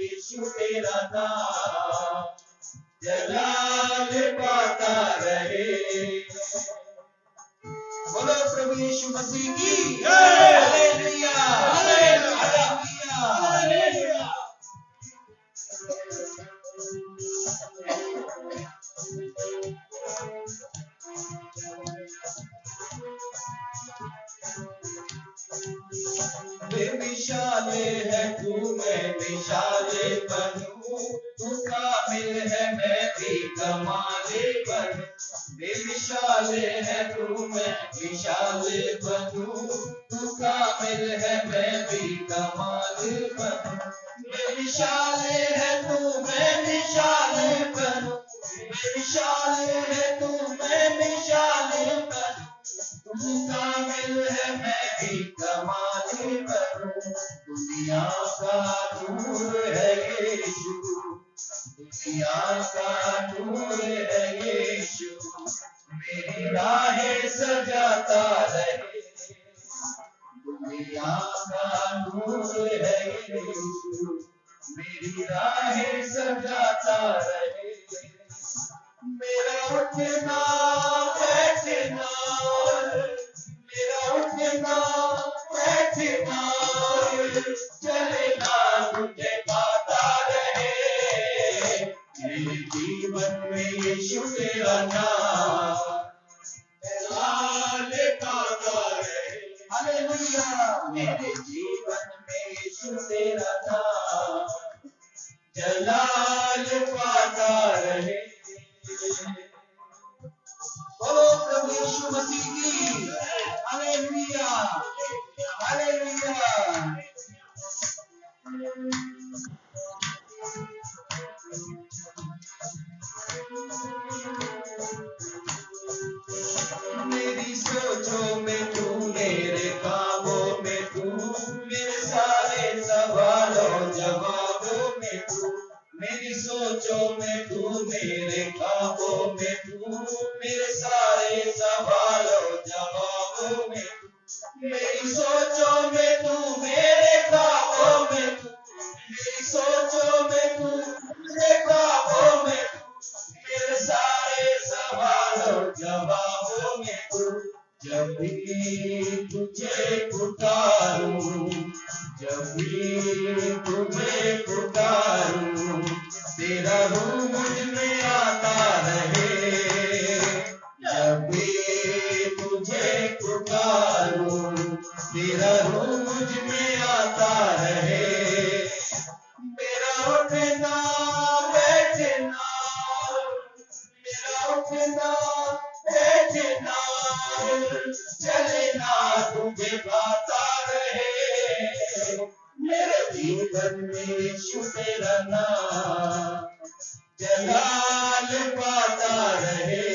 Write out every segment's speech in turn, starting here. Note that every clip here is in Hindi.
यीशु तेरा नाम जलाल पाता रहे। बोलो प्रभु यीशु मसीह की हालेलुया हालेलुया हालेलुया। बेमिसाले है तू मैं मिसाले बनूं, तू कामिल है मैं भी कमाले बनूं। बेमिसाले है तू मैं मिसाले बनूं, तू कामिल है मैं भी कमाले बनूं। बेमिसाले है तू मैं मिसाले बनूं, बेमिसाले है तू मैं मिसाले बनूं। तू कामिल है मैं भी कमाल बनूं। दुनिया का नूर है यीशु, दुनिया का नूर है यीशु, मेरी राहें सजाता रहे। दुनिया का नूर है यीशु, मेरी राहें सजाता रहे। मेरा उठना बैठना, मेरा उठना बैठना, चलना तुझे पाता रहे। मेरे जीवन में यीशु तेरा नाम जलाल पाता रहे। हालेलुया। मेरे जीवन में यीशु तेरा नाम जलाल पाता रहे। बोलो प्रभु यीशु मसीह की हालेलुया हालेलुया। मेरी सोचों में तू, मेरे कामों में तू, मेरे सारे सवालों जवाबों में तू। मेरी सोचों में तू, मेरे कामों में तू, मेरे सारे सवालों जवाबों में तू। मेरी सोचों में तू, मेरे कामों में तू, मेरी सोचों में तू, मेरे कामों में तू, मेरे सारे सवालों जवाबों में तू। जब भी तुझे पुकारूं, जब भी तुझे पुकारूं, तेरा रूह मुझ में आता रहे। जब भी तुझे पुकारूं, तेरा रूह मुझ में आता रहे। मेरा उठना बैठना, मेरा उठना बैठना, चलना तुझे पाता रहे। मेरे जीवन में यीशु तेरा नाम जलाल पाता रहे।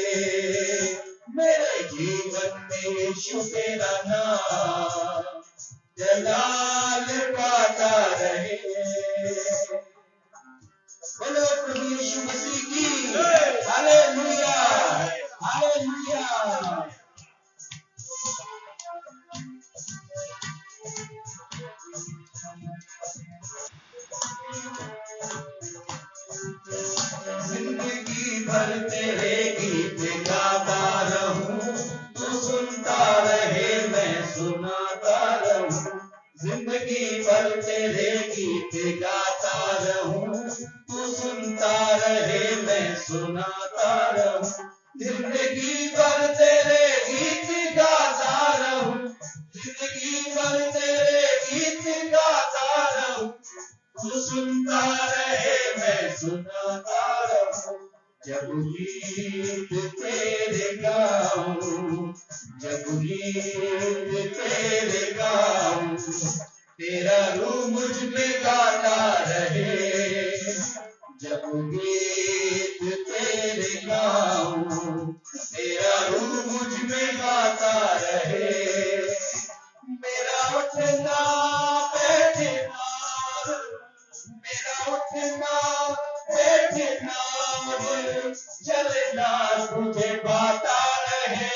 मेरे जीवन में यीशु तेरा नाम जलाल पाता रहे। बोलो प्रभु यीशु मसीह की हालेलुया हालेलुया। जिंदगी भर तेरे गीत गाता रहूं, तू सुनता रहे मैं सुनाता रहूं। जिंदगी भर तेरे गीत गाता रहूं, तू सुनता रहे मैं सुनाता रहूं। जिंदगी भर तेरे गीत गाता रहूं, जिंदगी भर तेरे गीत गाता रहूं। तू सुनता रहे मैं सुनाता रहूं। जब गीत तेरे गाऊं, जब गीत तेरे गाऊं, तेरा रूह मुझ में गाता रहे। जब गीत तेरे गाऊं, तेरा रूह मुझ में गाता रहे। मेरा उठना बैठना, मेरा उठना बैठना, चलना तुझे पाता रहे।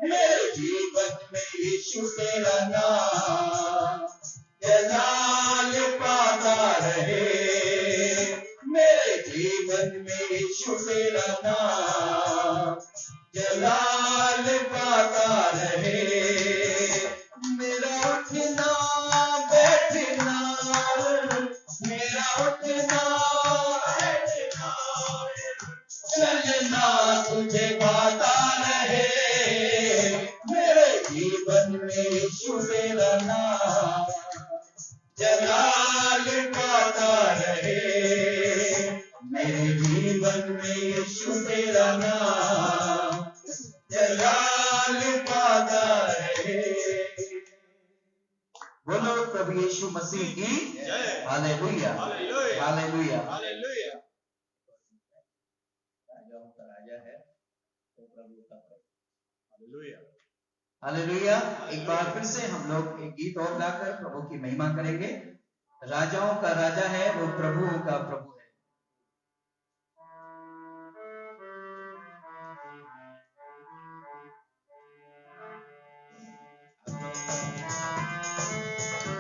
मेरे जीवन में यीशु तेरा नाम जलाल पाता रहे। जीवन में यीशु मेरा नाम जलाल पाता रहे। मेरा उठना बैठना, मेरा उठना बैठना, चलना तुझे गाता रहे। मेरे जीवन में यीशु मेरा नाम जलाल पाता रहे। मेरे जीवन में यीशु मेरा नाम जलाल पाता रहे। बोलो प्रभु यीशु मसीह की हालेलुया, हालेलुया, हालेलुया। राजाओं का राजा है तो प्रभु का प्रभु। Hallelujah, hallelujah. एक बार फिर से हम लोग एक गीत और गाकर प्रभु की महिमा करेंगे। राजाओं का राजा है वो प्रभुओं का प्रभु है।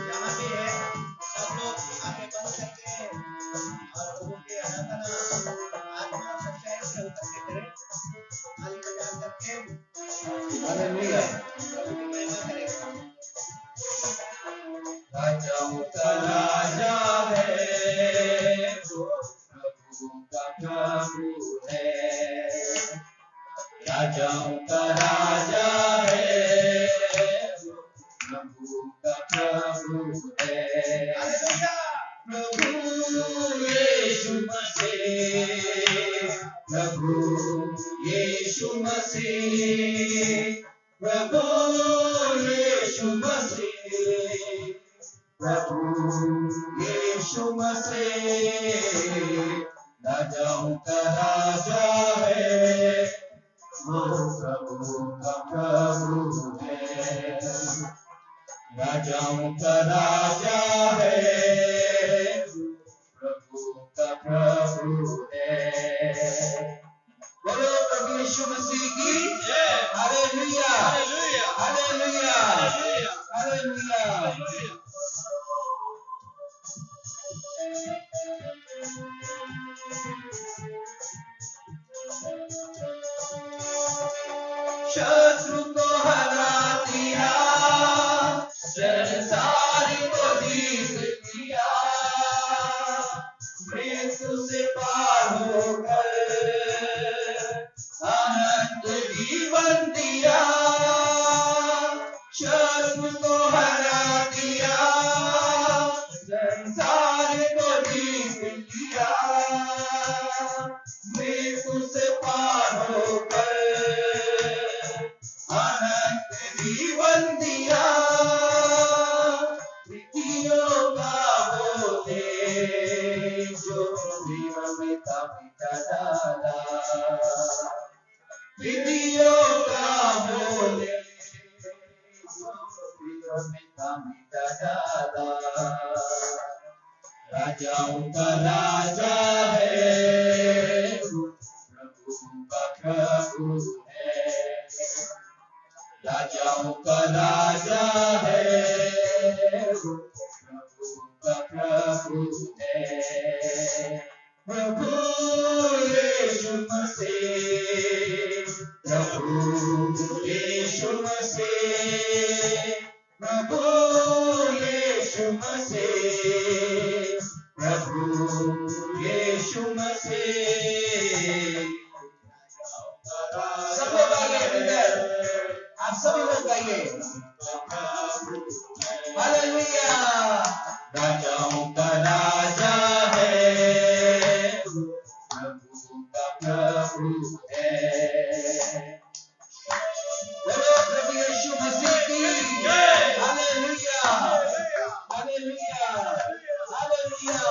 जहाँ भी है सब लोग आगे बढ़ सकते हैं और प्रभु की आराधना आत्मा सच्चाई से होकर के करें। ताली बजा करके हालेलुया प्रभु की महिमा करेंगे। राजाओं का राजा है वो प्रभु का प्रभु है। राजाओं का राजा है वो प्रभु का प्रभु है। प्रभु यीशु मसीह, प्रभु यीशु मसीह, प्रभु यीशु मसीह, प्रभु यीशु मसीह। राजाओं का राजा है वो प्रभु का प्रभु है। राजाओं का राजा है प्रभु का प्रभु है। बोलो प्रभु यीशु मसीह की हालेलुया, हालेलुया, हालेलुया, हालेलुया। शत्रु को हरा दिया, संसार को जीत लिया, मृत्यु से पार होकर अनंत जीवन दिया। शत्रु को हरा दिया, संसार को जीत लिया, मृत्यु से पार होकर अनंत जीवन दिया। विधियों का बोले जो जीवन में मिटा डाला, विधियों का बोले जो जीवन में मिटा डाला। राजाओं का राजा है प्रभु का प्रभु है। राजाओं का राजा है प्रभु का प्रभु है। प्रभु यीशु मसीह, प्रभु यीशु मसीह, प्रभु यीशु मसीह, प्रभु यीशु मसीह। सब लोग आगे इधर, आप सभी लोग गाइए हालेलुया। राजाओं का राजा है प्रभु का प्रभु है। बोलो प्रभु यीशु मसीह की हालेलुया, हालेलुया, हालेलुया।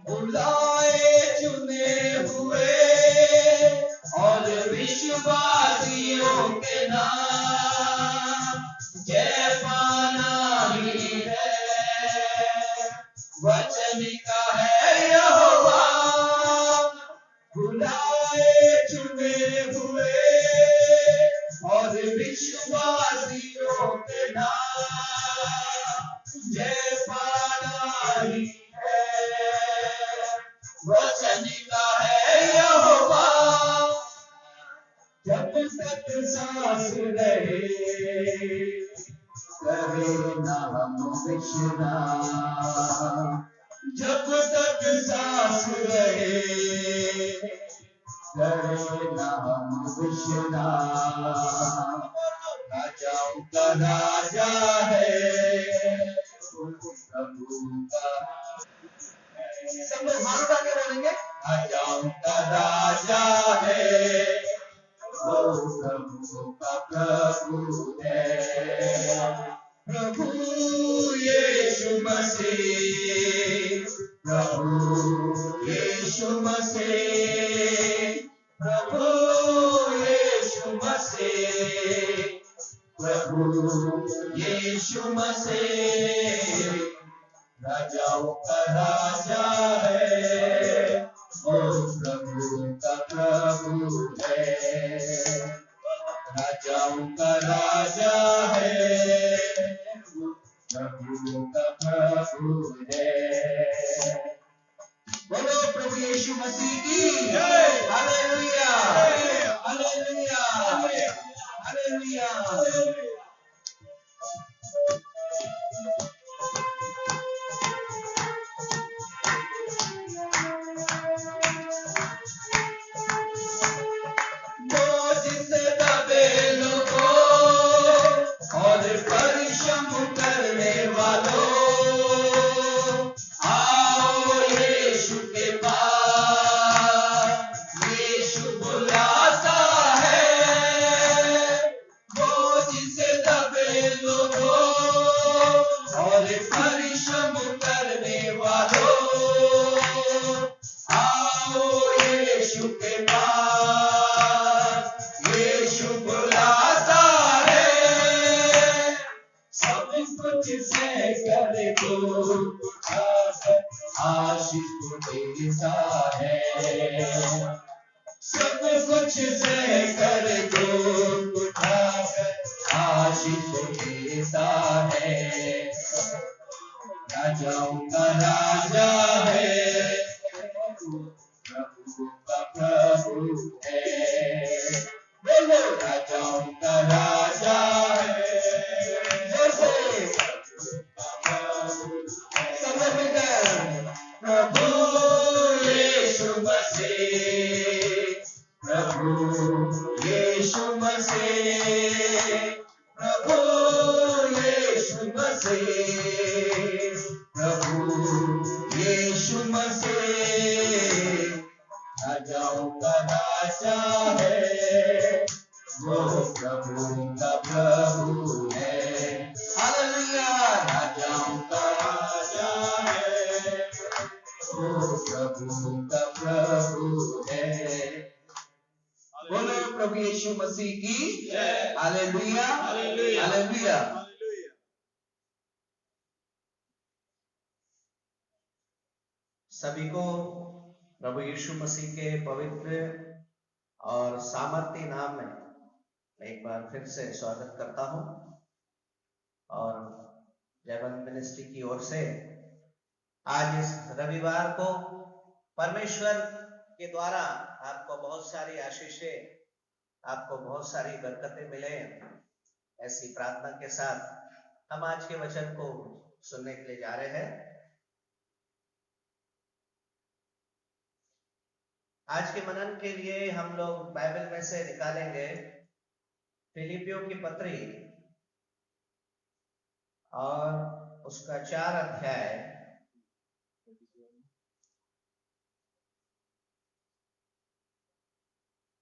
बुलाए चुने हुए और विश्ववासियों के नाम जय पाना ही है। वचन का है यहोवा, बुलाए चुने हुए और विश्ववासियों सांस रहे, करे ना हम विश्राम। जब तक सांस रहे, करे ना हम विश्राम। राजाओं का राजा है, प्रभु का, सब लोग हाथ उठा के बोलेंगे, राजाओं का राजा है, वो प्रभु का प्रभु है। प्रभु यीशु मसीह, प्रभु यीशु मसीह, प्रभु यीशु मसीह, प्रभु यीशु मसीह, राजाओं का राजा है, वो प्रभु का प्रभु है। राजाओं का राजा है, वो प्रभु का प्रभु है। बोलो प्रभु यीशु मसीह की जय। Hallelujah, hallelujah, hallelujah. और परिश्रम करने वालों, आओ यीशु के पास, यीशु बुलाता है। बोझ से दबे लोगों और परिश्रम करने वालों, आओ यीशु के पास, यीशु बुलाता है। सब कुछ से करे को उठाकर आशीष को देता है। सब कुछ से करे को उठाकर आशीष को देता है। राजाओं का राजा है, प्रभु का प्रभु है। बोलो राजाओं का राजा है, प्रभु यीशु मसीह, प्रभु यीशु मसीह, प्रभु यीशु मसीह, प्रभु यीशु मसीह, राजाओं का राजा है, वो प्रभु का प्रभु है। हालेलुया, राजाओं का राजा है, वो प्रभु का प्रभु है। बोलो प्रभु यीशु मसीह की जय। Hallelujah, hallelujah, hallelujah. सभी को प्रभु यीशु मसीह के पवित्र और सामर्थ्य नाम में एक बार फिर से स्वागत करता हूं। और जयवंत मिनिस्ट्री की ओर से आज इस रविवार को परमेश्वर के द्वारा आपको बहुत सारी आशीषें, आपको बहुत सारी बरकतें मिले, ऐसी प्रार्थना के साथ हम आज के वचन को सुनने के लिए जा रहे हैं। आज के मनन के लिए हम लोग बाइबल में से निकालेंगे फिलिपियों की पत्री और उसका 4 अध्याय,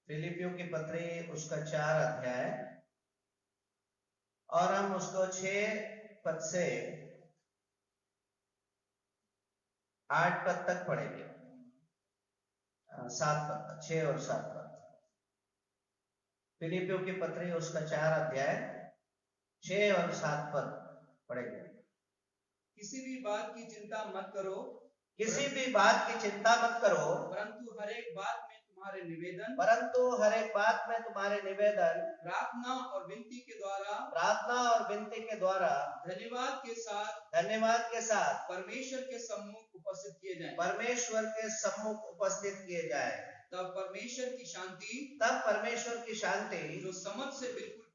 फिलिपियों की पत्री उसका 4 अध्याय, और हम उसको 6 पद से 8 पद तक पढ़ेंगे। 7 पद, 6 और 7 पद। फिलिपियों की पत्री उसका 4 अध्याय 6 और 7 पद पढ़ेंगे। किसी भी बात की चिंता मत करो, किसी भी बात की चिंता मत करो, परंतु हर एक बात में तुम्हारे निवेदन, परंतु हर एक बात में तुम्हारे निवेदन, प्रार्थना और विनती के द्वारा, प्रार्थना और विनती के द्वारा, धन्यवाद के साथ परमेश्वर के सम्मुख उपस्थित किए जाएं। परमेश्वर के सम्मुख उपस्थित किए जाए। तब परमेश्वर की शांति, जो समझ से बिल्कुल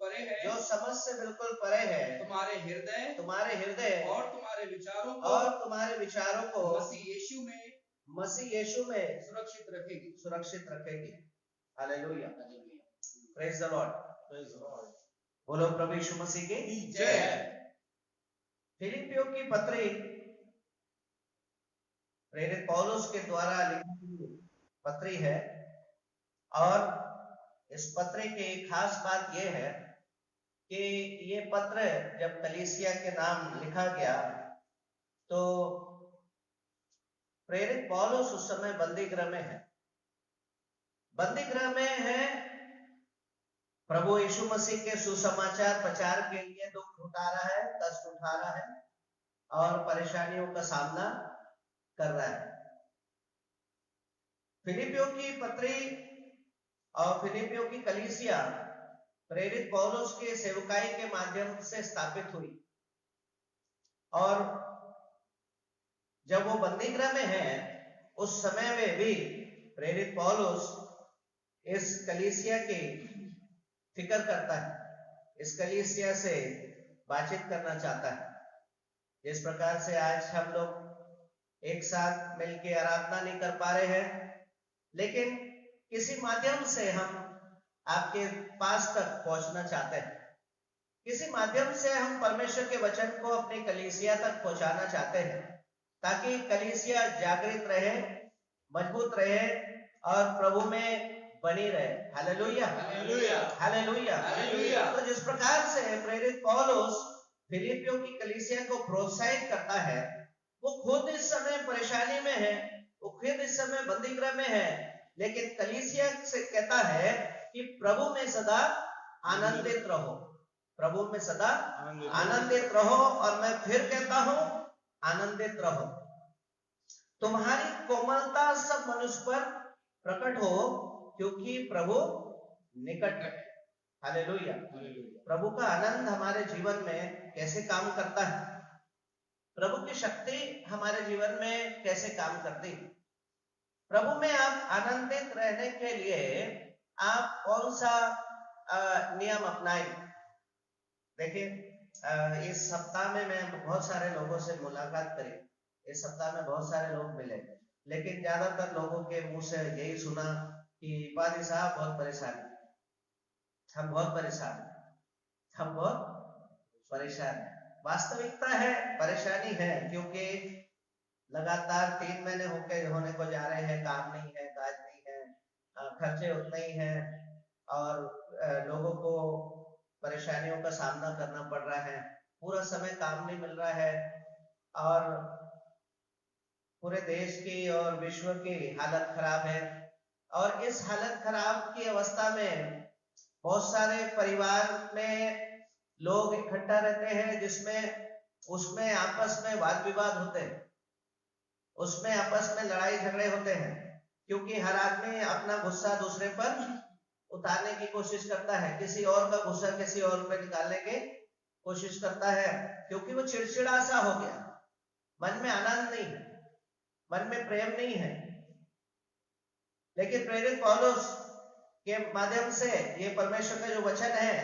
समझ से बिल्कुल परे है, तुम्हारे हृदय तुम्हारे हृदय और तुम्हारे विचारों को और तुम्हारे विचारों को मसीह यीशु में सुरक्षित रखेगी। हालेलुया, प्रेज द लॉर्ड, बोलो प्रभु यीशु मसीह की जय। फिलिपियों की पत्री प्रेरित पौलुस के द्वारा लिखी पत्री है, और इस पत्र की खास बात यह है कि ये पत्र जब कलीसिया के नाम लिखा गया तो प्रेरित पौलुस उस समय बंदी गृह में है, बंदी गृह में है, प्रभु यीशु मसीह के सुसमाचार प्रचार के लिए दुख उठा रहा है, कष्ट उठा रहा है और परेशानियों का सामना कर रहा है। फिलिपियों की पत्री और फिलिपियों की कलीसिया प्रेरित पौलुस के सेवकाई के माध्यम से स्थापित हुई, और जब वो बंदी गृह में है उस समय में भी प्रेरित पौलुस इस कलीसिया की फिक्र करता है, इस कलीसिया से बातचीत करना चाहता है। जिस प्रकार से आज हम लोग एक साथ मिलकर आराधना नहीं कर पा रहे हैं, लेकिन किसी माध्यम से हम आपके पास तक पहुंचना चाहते हैं, किसी माध्यम से हम परमेश्वर के वचन को अपनी कलीसिया तक पहुंचाना चाहते हैं, ताकि कलीसिया जागृत रहे, मजबूत रहे और प्रभु में बनी रहे। Hallelujah, hallelujah, hallelujah, hallelujah. तो जिस प्रकार से प्रेरित पौलुस फिलिपियों की कलीसिया को प्रोत्साहित करता है, वो खुद इस समय परेशानी में है, वो खुद इस समय बंदी गृह में है, लेकिन कलीसिया से कहता है कि प्रभु में सदा आनंदित रहो, प्रभु में सदा आनंदित रहो, और मैं फिर कहता हूं आनंदित रहो। तुम्हारी कोमलता सब मनुष्य पर प्रकट हो, क्योंकि प्रभु निकट है। हालेलुया, प्रभु का आनंद हमारे जीवन में कैसे काम करता है, प्रभु की शक्ति हमारे जीवन में कैसे काम करती है। प्रभु में आप आनंदित रहने के लिए आप कौन सा नियम अपनाएं। देखिए, इस सप्ताह में मैं बहुत सारे लोगों से मुलाकात करी, इस सप्ताह में बहुत सारे लोग मिले, लेकिन ज्यादातर लोगों के मुंह से यही सुना कि पादी साहब बहुत परेशान है, हम बहुत परेशान हैं, हम बहुत परेशान हैं। वास्तविकता है, परेशानी है, क्योंकि लगातार 3 महीने होने को जा रहे हैं, काम नहीं है, काज नहीं है, खर्चे उतने ही हैं, और लोगों को परेशानियों का सामना करना पड़ रहा है, पूरा समय काम नहीं मिल रहा है, और पूरे देश की और विश्व की हालत खराब है। और इस हालत खराब की अवस्था में बहुत सारे परिवार में लोग इकट्ठा रहते हैं, जिसमें उसमें आपस में वाद विवाद होते हैं, उसमें आपस में लड़ाई झगड़े होते हैं, क्योंकि हर आदमी अपना गुस्सा दूसरे पर उतारने की कोशिश करता है, किसी और का गुस्सा किसी और पे निकालने की कोशिश करता है, क्योंकि वो चिड़चिड़ा सा हो गया, मन में आनंद नहीं है, मन में प्रेम नहीं है। लेकिन प्रेरित पौलुस के माध्यम से ये परमेश्वर का जो वचन है,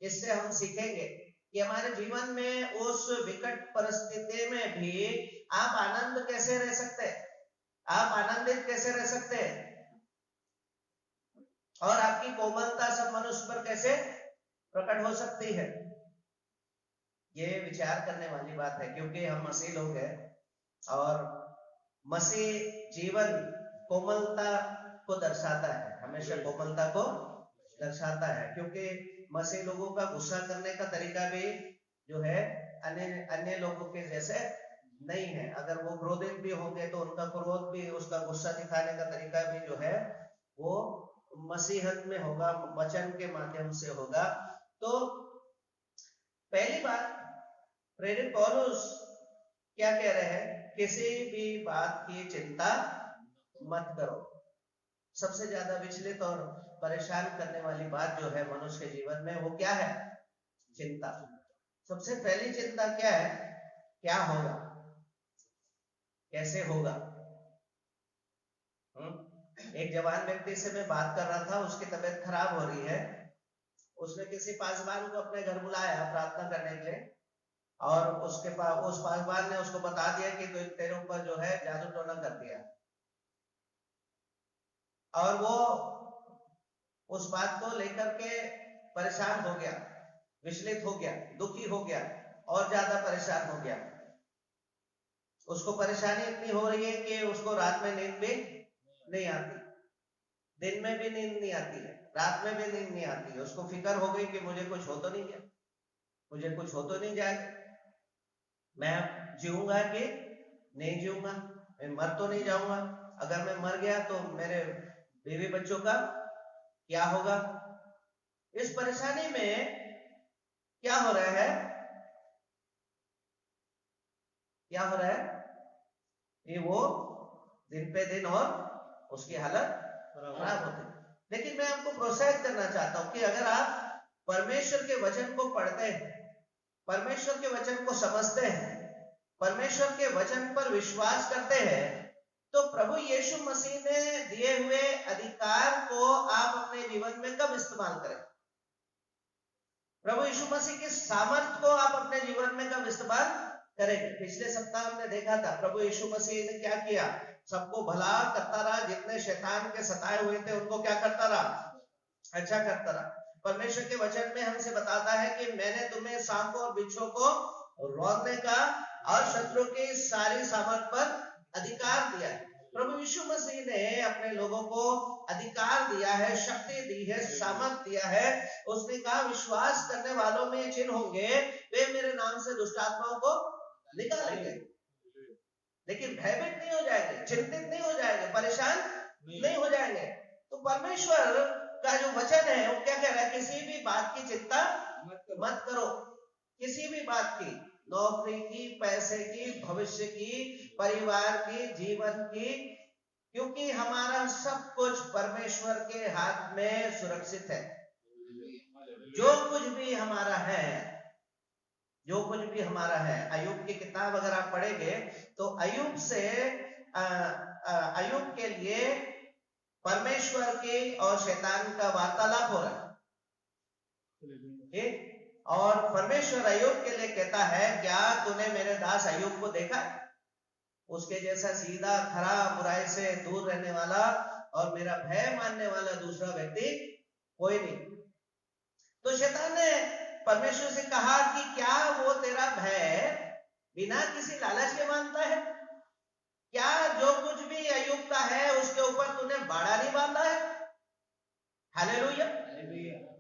इससे हम सीखेंगे कि हमारे जीवन में उस विकट परिस्थिति में भी आप आनंद कैसे रह सकते हैं, आप आनंदित कैसे रह सकते हैं, और आपकी कोमलता सब मनुष्य पर कैसे प्रकट हो सकती है। ये विचार करने वाली बात है, क्योंकि हम मसीह लोग हैं, और मसीह जीवन कोमलता को दर्शाता है, हमेशा कोमलता को दर्शाता है, क्योंकि मसीह लोगों का गुस्सा करने का तरीका भी जो है अन्य लोगों के जैसे नहीं है। अगर वो क्रोधित भी होंगे तो उनका क्रोध भी, उसका गुस्सा दिखाने का तरीका भी जो है वो मसीहत में होगा, वचन के माध्यम से होगा। तो पहली बात, प्रेरित पौलुस क्या कह रहे हैं, किसी भी बात की चिंता मत करो। सबसे ज्यादा विचलित और परेशान करने वाली बात जो है मनुष्य के जीवन में, वो क्या है, चिंता। सबसे पहली चिंता क्या है, क्या होगा, कैसे होगा। एक जवान व्यक्ति से मैं बात कर रहा था, उसकी तबीयत खराब हो रही है, उसने किसी पासवान को अपने घर बुलाया प्रार्थना करने के लिए, और उसके पास उस पासवान ने उसको बता दिया कि तो तेरे ऊपर जो है जादू टोना कर दिया, और वो उस बात को लेकर के परेशान हो गया, विचलित हो गया, दुखी हो गया, और ज्यादा परेशान हो गया। उसको परेशानी इतनी हो रही है कि उसको रात में नींद भी नहीं आती, दिन में भी नींद नहीं आती है, रात में भी नींद नहीं आती है। उसको फिक्र हो गई कि मुझे कुछ हो तो नहीं गया, मुझे कुछ हो तो नहीं जाएगा, मैं जीऊंगा कि नहीं जीऊंगा, मैं मर तो नहीं जाऊंगा, अगर मैं मर गया तो मेरे बीवी बच्चों का क्या होगा। इस परेशानी में क्या हो रहा है, क्या हो रहा है कि वो दिन पे दिन और उसकी हालत खराब होती है। लेकिन मैं आपको प्रोत्साहित करना चाहता हूं कि अगर आप परमेश्वर के वचन को पढ़ते हैं, परमेश्वर के वचन को समझते हैं, परमेश्वर के वचन पर विश्वास करते हैं, तो प्रभु यीशु मसीह ने दिए हुए अधिकार को आप अपने जीवन में कब इस्तेमाल करें, प्रभु यीशु मसीह के सामर्थ को आप अपने जीवन में कब इस्तेमाल करेंगे। पिछले सप्ताह हमने देखा था प्रभु यीशु मसीह ने क्या किया, सबको भला करता रहा, जितने शैतान के सताए हुए थे उनको क्या करता रहा, अच्छा करता रहा। परमेश्वर के वचन में हमसे बताता है कि मैंने तुम्हें सांपों और बिच्छों को रौंदने का और शत्रु की सारी सामर्थ पर अधिकार दिया है। प्रभु यीशु मसीह ने अपने लोगों को अधिकार दिया है, शक्ति दी है, सामर्थ दिया है। उसने कहा विश्वास करने वालों में ये चिन्ह होंगे, वे मेरे नाम से दुष्ट आत्माओं को निकालेंगे। लेकिन भयभीत नहीं हो जाएंगे, चिंतित नहीं हो जाएंगे, परेशान नहीं हो जाएंगे। तो परमेश्वर का जो वचन है वो क्या कह रहा है, किसी भी बात की चिंता मत करो, किसी भी बात की, नौकरी की, पैसे की, भविष्य की, परिवार की, जीवन की, क्योंकि हमारा सब कुछ परमेश्वर के हाथ में सुरक्षित है। जो कुछ भी हमारा है, जो कुछ भी हमारा है, अय्यूब की किताब अगर आप पढ़ेंगे तो अय्यूब से अय्यूब के लिए परमेश्वर के और शैतान का वार्तालाप हो रहा है, और परमेश्वर अय्यूब के लिए कहता है क्या तूने मेरे दास अय्यूब को देखा, उसके जैसा सीधा खरा, बुराई से दूर रहने वाला और मेरा भय मानने वाला दूसरा व्यक्ति कोई नहीं। तो शैतान ने परमेश्वर से कहा कि क्या वो तेरा भय बिना किसी लालच के मानता है, क्या जो कुछ भी अय्यूब का है उसके ऊपर तूने बाड़ा नहीं बांधा है। हालेलुया।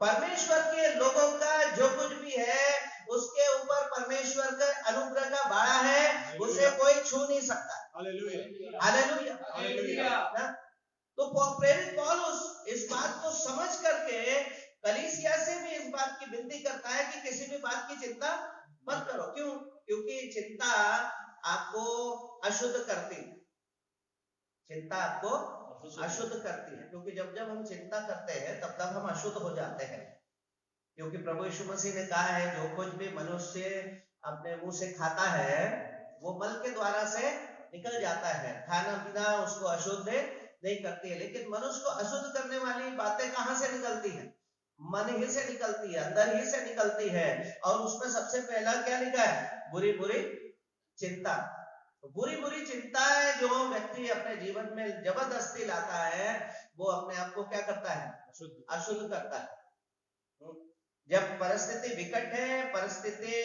परमेश्वर के लोगों का जो कुछ भी है उसके ऊपर परमेश्वर का अनुग्रह का बाड़ा है, उसे कोई छू नहीं सकता। हालेलुया। तो प्रेरित पौलुस इस बात को समझ करके कलीसिया से भी इस बात की विनती करता है कि किसी भी बात की चिंता मत करो। क्यों? क्योंकि चिंता आपको अशुद्ध करती है, चिंता आपको अशुद्ध करती है। क्योंकि जब जब हम चिंता करते हैं तब तब हम अशुद्ध हो जाते हैं। क्योंकि प्रभु यीशु मसीह ने कहा है जो कुछ भी मनुष्य अपने मुंह से खाता है वो मल के द्वारा से निकल जाता है, खाना पीना उसको अशुद्ध नहीं करती है। लेकिन मनुष्य को अशुद्ध करने वाली बातें कहां से निकलती है? मन ही से निकलती है, अंदर ही से निकलती है। और उसमें सबसे पहला क्या लिखा है? बुरी बुरी चिंता। बुरी बुरी चिंताएं जो व्यक्ति अपने जीवन में जबरदस्ती लाता है वो अपने आप को क्या करता है? अशुद्ध करता है। जब परिस्थिति विकट है, परिस्थिति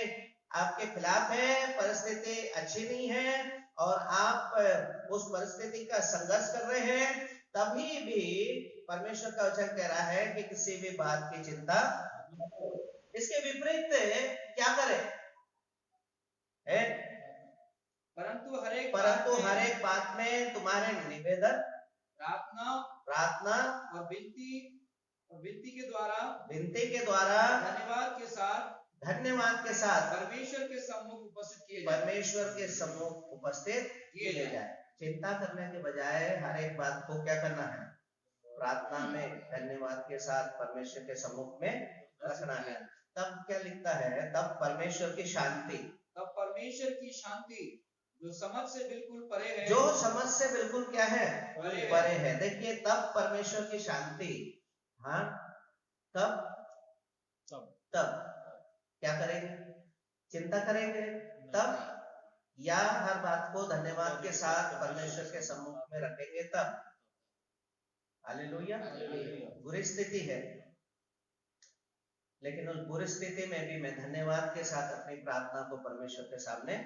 आपके खिलाफ है, परिस्थिति अच्छी नहीं है और आप उस परिस्थिति का संघर्ष कर रहे हैं, तभी भी परमेश्वर का वचन कह रहा है कि किसी भी बात की चिंता। इसके विपरीत क्या करें? परंतु हर एक बात में तुम्हारे निवेदन, प्रार्थना और विनती के द्वारा धन्यवाद के साथ परमेश्वर के सम्मुख उपस्थित किए जाए। चिंता करने के बजाय हर एक बात को क्या करना है? प्रार्थना में धन्यवाद के साथ परमेश्वर के सम्मुख में रखना है। तब क्या लिखता है? तब परमेश्वर की शांति जो समझ से बिल्कुल परे है, जो समझ से बिल्कुल क्या है? परे है। देखिए तब परमेश्वर की शांति, हाँ, तब तब क्या करेंगे? चिंता करेंगे तब, या हर बात को धन्यवाद के साथ परमेश्वर के सम्मुख में रखेंगे तब? हालेलुया। बुरी स्थिति है, लेकिन उस बुरी स्थिति में भी मैं धन्यवाद के साथ अपनी प्रार्थना को परमेश्वर के सामने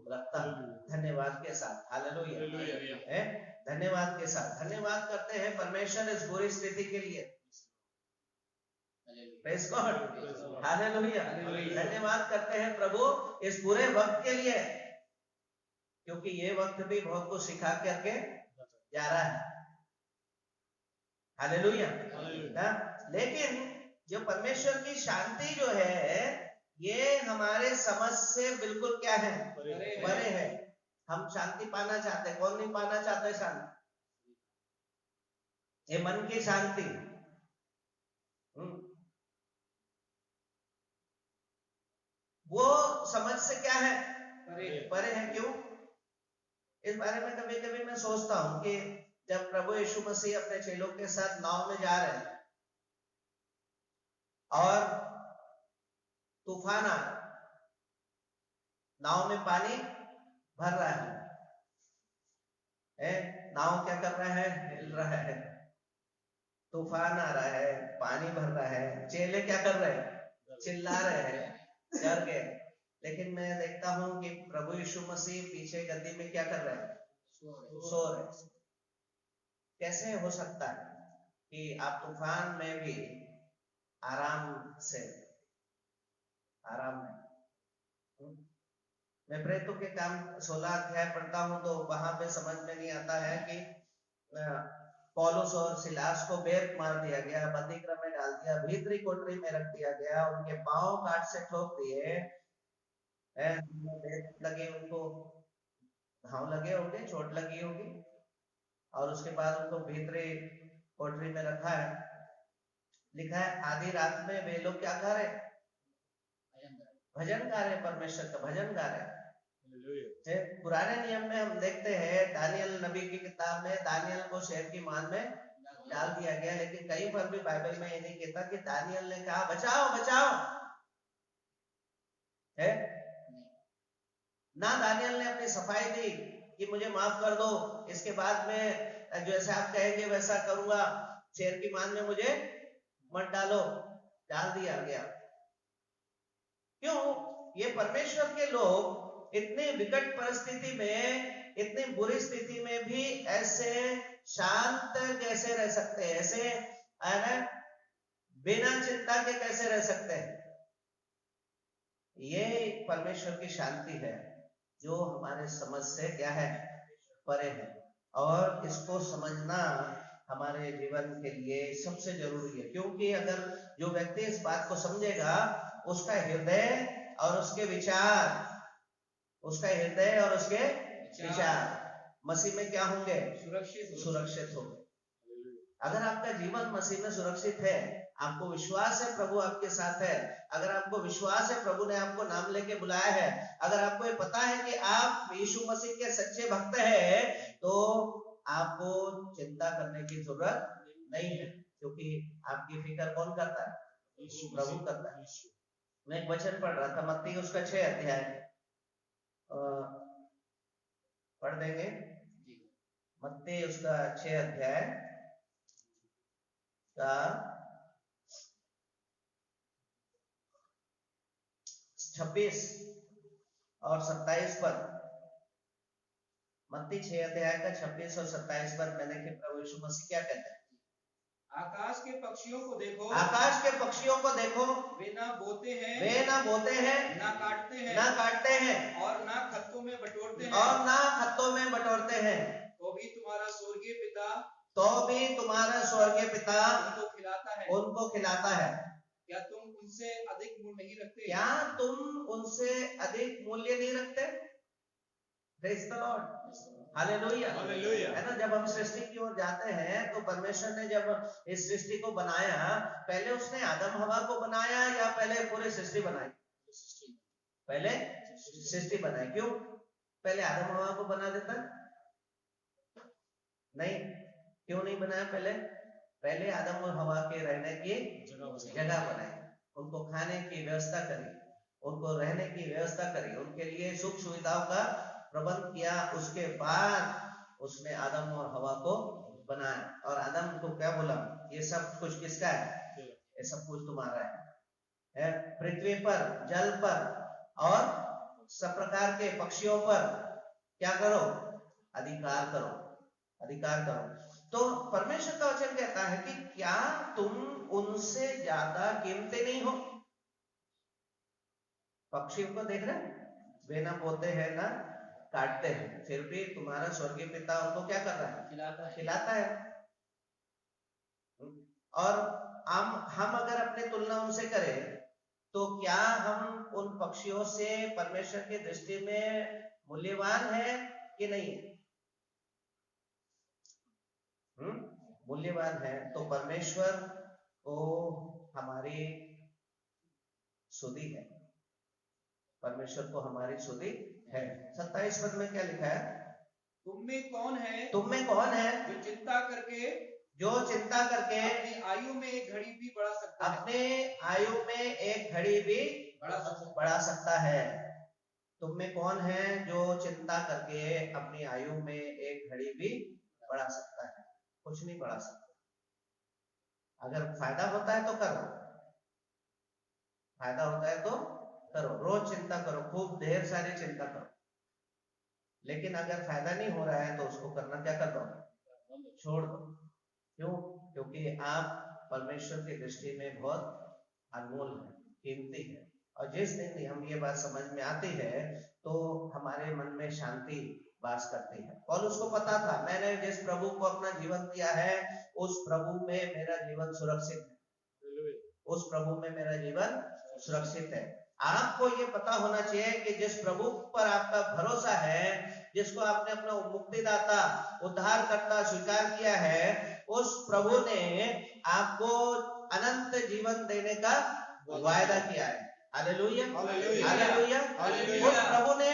रखता हूं, धन्यवाद के साथ। हालेलुया। है, धन्यवाद के साथ धन्यवाद करते हैं परमेश्वर इस बुरी स्थिति के लिए। Praise God, hallelujah. धन्यवाद करते हैं प्रभु इस बुरे वक्त के लिए, क्योंकि ये वक्त भी बहुत कुछ सिखा करके जा रहा है। हालेलुया। लेकिन जो परमेश्वर की शांति जो है, ये हमारे समझ से बिल्कुल क्या है? परे है। हम शांति पाना चाहते हैं, कौन नहीं पाना चाहता शांति? ये मन की शांति। वो समझ से क्या है? परे है। क्यों? इस बारे में कभी कभी मैं सोचता हूं कि जब प्रभु यीशु मसीह अपने चेलों के साथ नाव में जा रहे हैं और तूफान आ, नाव में पानी भर रहा है, नाव क्या कर रहा है? हिल रहा है, तूफान आ रहा है, पानी भर रहा है, चेले क्या कर रहे हैं? चिल्ला रहे हैं, डर गए। लेकिन मैं देखता हूं कि प्रभु यीशु मसीह पीछे गद्दी में क्या कर रहे हैं? सो रहे। कैसे हो सकता है कि आप तूफान में भी आराम से, आराम में? मैं प्रेरितों के काम 16 अध्याय पढ़ता हूं तो वहां पे समझ में नहीं आता है कि पौलुस और सिलास को बेर मार दिया गया, बंदी गृह में डाल दिया, भीतरी कोठरी में रख दिया गया, उनके पांव काट से ठोक दिए, लगे, उनको घाव लगे होंगे, चोट लगी होगी, और उसके बाद उनको भीतरी कोठरी में रखा है। लिखा है आधी रात में वे लोग क्या गा रहे? भजन गा रहे, परमेश्वर का भजन गा रहे। पुराने नियम में हम देखते हैं, दानियल नबी की किताब में दानियल को शेर की मान में डाल दिया गया, लेकिन कहीं पर भी बाइबल में ये नहीं कहता कि दानियल ने कहा बचाओ बचाओ, है ना। दानियल ने अपनी सफाई दी कि मुझे माफ कर दो, इसके बाद में जैसे आप कहेंगे वैसा करूंगा, शेर की मान में मुझे मत डालो। डाल दिया गया। क्यों? ये परमेश्वर के लोग इतनी विकट परिस्थिति में, इतनी बुरी स्थिति में भी ऐसे शांत कैसे रह सकते हैं? ऐसे बिना चिंता के कैसे रह सकते हैं? ये परमेश्वर की शांति है जो हमारे समझ से क्या है? परे है। और इसको समझना हमारे जीवन के लिए सबसे जरूरी है, क्योंकि अगर जो व्यक्ति इस बात को समझेगा, उसका हृदय और उसके विचार, उसका हृदय और उसके विचार मसीह में क्या होंगे? सुरक्षित होंगे। अगर आपका जीवन मसीह में सुरक्षित है, आपको विश्वास है प्रभु आपके साथ है, अगर आपको विश्वास है प्रभु ने आपको नाम लेके बुलाया है, अगर आपको ये पता है कि आप यीशु मसीह के सच्चे भक्त हैं, तो आपको चिंता करने की जरूरत नहीं है, क्योंकि आपकी फिक्र कौन करता है? प्रभु करता है। मैं एक वचन पढ़ रहा था, मत्ती उसका 6 अध्याय पढ़ देंगे। मत्ती उसका 6 अध्याय का 26 और 27 पर। मत्ती 6 अध्याय का 26 और 27 पर मैंने कि प्रभु यीशु मसीह क्या कहते हैं? आकाश के पक्षियों को देखो, आकाश के पक्षियों को देखो, वे ना बोते हैं, ना काटते हैं, और ना खत्तों में बटोरते हैं, तो भी तुम्हारा स्वर्गीय पिता उनको खिलाता है। क्या तुम उनसे अधिक मूल्य नहीं रखते? Praise the Lord. हालेलुया। है ना, जब हम सृष्टि की ओर जाते हैं तो परमेश्वर ने जब इस सृष्टि को बनाया, पहले उसने आदम हवा को बनाया या पहले पूरी सृष्टि बनाई? पहले सृष्टि बनाई। क्यों? पहले आदम हवा को बना देता? नहीं। क्यों नहीं बनाया? पहले आदम और हवा के रहने की जगह बनाई, उनको खाने की व्यवस्था करी, उनको रहने की व्यवस्था करी, उनके लिए सुख सुविधाओं का प्रबंध किया। उसके बाद उसने आदम और हवा को बनाया और आदम को क्या बोला, ये सब कुछ किसका है, ये सब कुछ तुम्हारा है। पृथ्वी पर, जल पर और सब प्रकार के पक्षियों पर क्या करो, अधिकार करो, अधिकार करो। तो परमेश्वर का वचन कहता है कि क्या तुम उनसे ज्यादा कीमती नहीं हो। पक्षियों को देख रहे, बिना बोते हैं ना काटते हैं, फिर भी तुम्हारा स्वर्गीय पिता उनको क्या कर रहा है, खिलाता है। और हम अगर अपनी तुलना उनसे करें तो क्या हम उन पक्षियों से परमेश्वर की दृष्टि में मूल्यवान है कि नहीं? मूल्यवान है। तो परमेश्वर को हमारी सुधि है, परमेश्वर को हमारी सुधि है। 27 पद में क्या लिखा है, तुम में कौन है, तुम में कौन है जो चिंता करके अपनी आयु में एक घड़ी भी बढ़ा सकता है, अपने आयु में एक घड़ी भी बढ़ा सकता है। तुम में कौन है जो चिंता करके अपनी आयु में एक घड़ी भी बढ़ा सकता है? कुछ नहीं बढ़ा सकता। अगर फायदा होता है तो करो, फायदा होता है तो करो, रोज चिंता करो, खूब ढेर सारी चिंता करो। लेकिन अगर फायदा नहीं हो रहा है तो उसको करना क्या कर दो, छोड़ दो। क्यों? क्योंकि आप परमेश्वर की दृष्टि में बहुत अनमोल है, कीमती है। और जिस दिन हम ये बात समझ में आती है तो हमारे मन में शांति वास करती है। और उसको पता था, मैंने जिस प्रभु को अपना जीवन दिया है उस प्रभु में मेरा जीवन सुरक्षित है, उस प्रभु में मेरा जीवन सुरक्षित है। आपको ये पता होना चाहिए कि जिस प्रभु पर आपका भरोसा है, जिसको आपने अपना मुक्तिदाता, उद्धारकर्ता स्वीकार किया है, उस प्रभु ने आपको अनंत जीवन देने का वायदा किया है। Hallelujah, hallelujah. उस प्रभु ने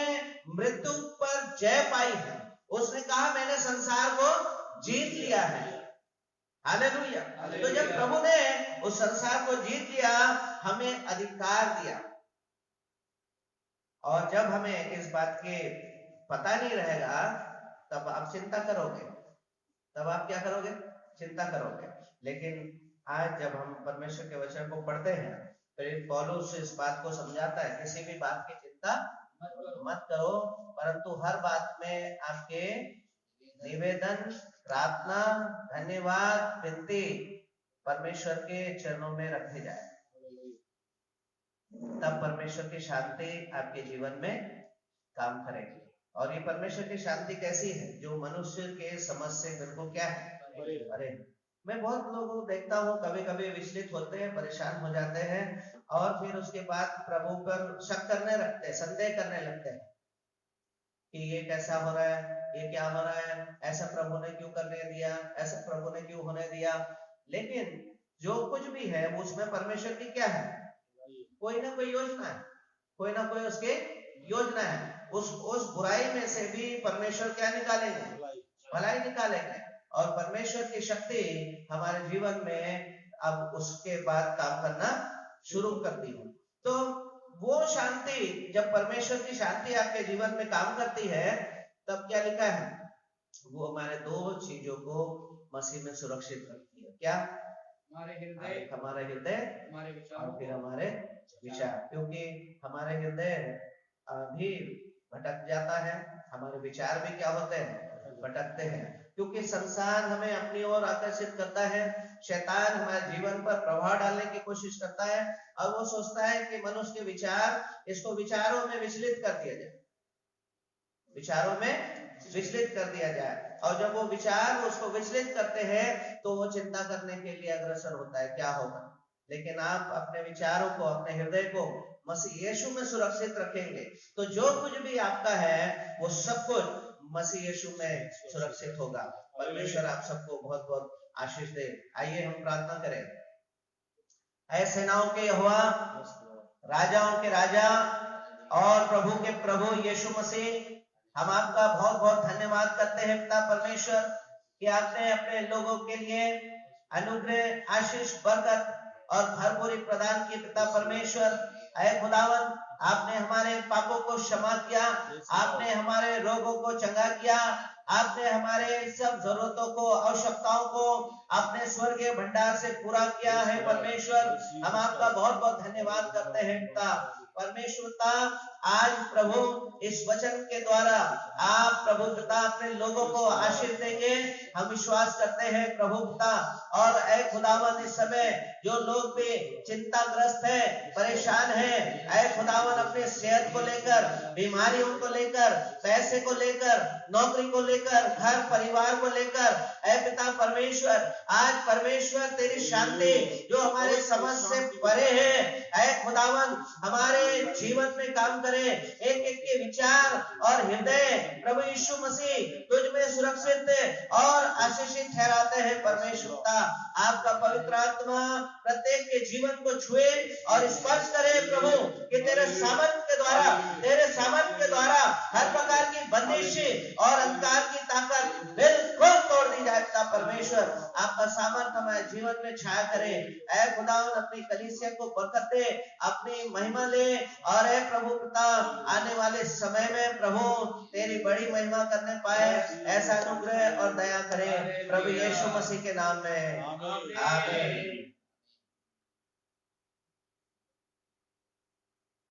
मृत्यु पर जय पाई है। उसने कहा मैंने संसार को जीत लिया है। हालेलुया। तो जब प्रभु ने उस संसार को जीत लिया, हमें अधिकार दिया। और जब हमें इस बात के पता नहीं रहेगा तब आप चिंता करोगे, तब आप क्या करोगे, चिंता करोगे। लेकिन आज जब हम परमेश्वर के वचन को पढ़ते हैं तो पौलुस इस बात को समझाता है, किसी भी बात की चिंता मत करो, परंतु हर बात में आपके निवेदन, प्रार्थना, धन्यवाद, विनती परमेश्वर के चरणों में रखे जाए। तब परमेश्वर की शांति आपके जीवन में काम करेगी। और ये परमेश्वर की शांति कैसी है, जो मनुष्य के समझ से बिल्कुल क्या है, अरे मैं बहुत लोगों को देखता हूँ कभी कभी विचलित होते हैं, परेशान हो जाते हैं और फिर उसके बाद प्रभु पर शक करने लगते हैं, संदेह करने लगते हैं कि ये कैसा हो रहा है, ये क्या हो रहा है, ऐसा प्रभु ने क्यों करने दिया, ऐसा प्रभु ने क्यों होने दिया। लेकिन जो कुछ भी है उसमें परमेश्वर की क्या है, कोई ना कोई योजना है, कोई ना कोई उसकी योजना है। उस बुराई में से भी परमेश्वर क्या निकालेंगे, भलाई निकालेंगे। और परमेश्वर की शक्ति हमारे जीवन में अब उसके बाद काम करना शुरू करती है। तो वो शांति, जब परमेश्वर की शांति आपके जीवन में काम करती है तब क्या लिखा है, वो हमारे दो चीजों को मसीह में सुरक्षित रखती है। क्या? हमारे हृदय और फिर हमारे विचार। क्योंकि हमारे हृदय भी भटक जाता है, हमारे विचार भी क्या होते हैं, भटकते हैं। क्योंकि संसार हमें अपनी ओर आकर्षित करता है, शैतान हमारे जीवन पर प्रभाव डालने की कोशिश करता है और वो सोचता है कि मनुष्य के विचार, इसको विचारों में विचलित कर दिया जाए, विचारों में विचलित कर दिया जाए। और जब वो विचार उसको विचलित करते हैं तो वो चिंता करने के लिए अग्रसर होता है, क्या होगा। लेकिन आप अपने विचारों को, अपने हृदय को मसीह यीशु में सुरक्षित रखेंगे तो जो कुछ भी आपका है वो सब कुछ मसीह यीशु में सुरक्षित होगा। परमेश्वर आप सबको बहुत बहुत आशीष दे। आइए हम प्रार्थना करें। ऐ सेनाओं के यहोवा, राजाओं के राजा और प्रभु के प्रभु यीशु मसीह, हम आपका बहुत बहुत धन्यवाद करते हैं पिता परमेश्वर कि आपने अपने लोगों के लिए अनुग्रह, आशीष, बरकत और भरपूरी प्रदान की पिता परमेश्वर। ऐ खुदावन, आपने हमारे पापों को क्षमा किया, आपने हमारे रोगों को चंगा किया, आपने हमारे सब जरूरतों को, आवश्यकताओं को अपने स्वर्गीय भंडार से पूरा किया है परमेश्वर। हम आपका बहुत बहुत धन्यवाद करते हैं पिता परमेश्वर पिता। आज प्रभु इस वचन के द्वारा आप प्रभु पिता अपने लोगों को आशीष देंगे, हम विश्वास करते हैं प्रभु पिता। और ऐ खुदावन, इस समय जो लोग भी चिंताग्रस्त है, परेशान है, ऐ खुदावन अपने सेहत को लेकर, बीमारियों को लेकर, पैसे को लेकर, नौकरी को लेकर, घर परिवार को लेकर, ऐ पिता परमेश्वर, आज परमेश्वर तेरी शांति जो हमारे समझ से परे है, ऐ खुदावन हमारे जीवन में काम करे। एक एक के विचार और हृदय प्रभु यीशु मसीह तुझ में सुरक्षित और आशीषित ठहराते हैं परमेश्वर। आपका पवित्र आत्मा प्रत्येक के जीवन को छुए और स्पर्श करे प्रभु, कि तेरे सामर्थ के द्वारा हर प्रकार की बंदिश और अंधकार की ताकत बिल्कुल तोड़ दी जाए पिता परमेश्वर। आपका सामर्थ हमारे जीवन में छाया करे। ऐ खुदावन अपनी कलीसिया को बरकत दे, अपनी महिमा ले, और ऐ प्रभु पिता आने वाले समय में प्रभु तेरी बड़ी महिमा करने पाए, ऐसा अनुग्रह और दया करे प्रभु यीशु मसीह के नाम में, आमीन।